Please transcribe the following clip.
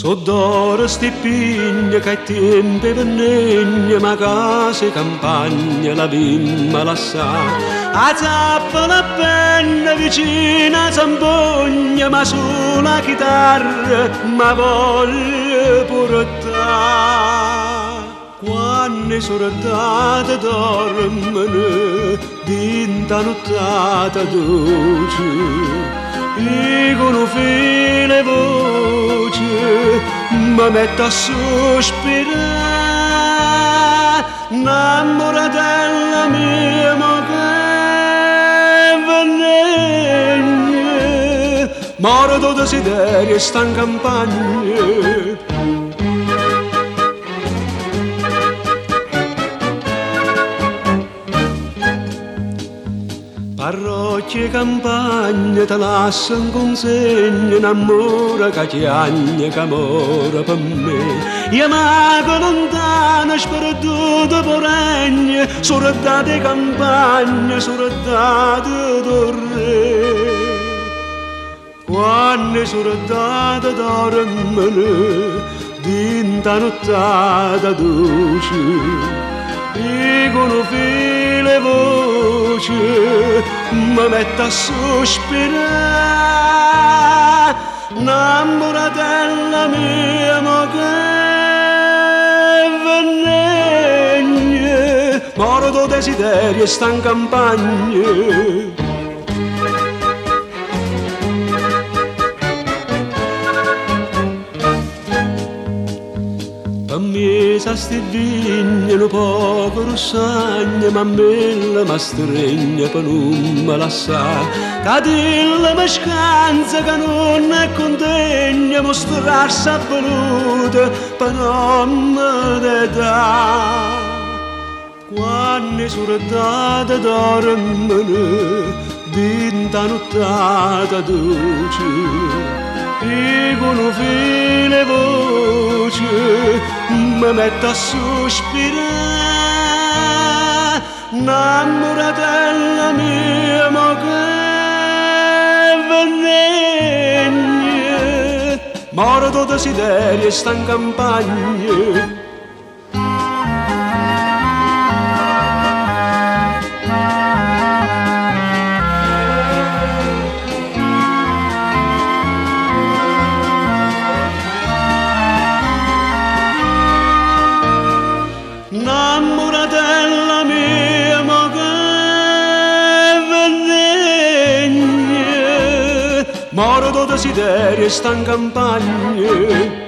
Soddoro sti pigne che tempi vennegna, ma case campagna la vimma lassà. A zappa la penna vicina a zampogna, ma sulla chitarra ma voglio portare. Quando sono andata dormene, dinta nottata dolce, e con un filo voce mi metto a sospirare, innamoratella mia ma che venegna, moro di desiderio e sta in campagna. Parrocchie e campagne te lasciano consegna, un'amore che chiagna, che amore per me. Io mago lontana, sperduto poregna, sorodate campagne, sorodate torre. Quando sorodate dormene, dinta nottata dolce, e con un filo voce mi metto a sospirare, innamoratella mia ma che venegna, moro di desiderio e sta in campagna. Per me sa sti vigne un poco rossagna, ma me la stregna per non me lasciare. Cadilla mi scansa che non è contegna, mostrarsi avvenuta per non me dà. Quando sono andata dormene, dinta nottata dolce, e con un filo voce mi metto a sospirare, innamoratella mia ma che venegna, moro di desiderio e sta in campagna. Innamoratella mia ma che venegna, moro di desiderio e sta in campagna.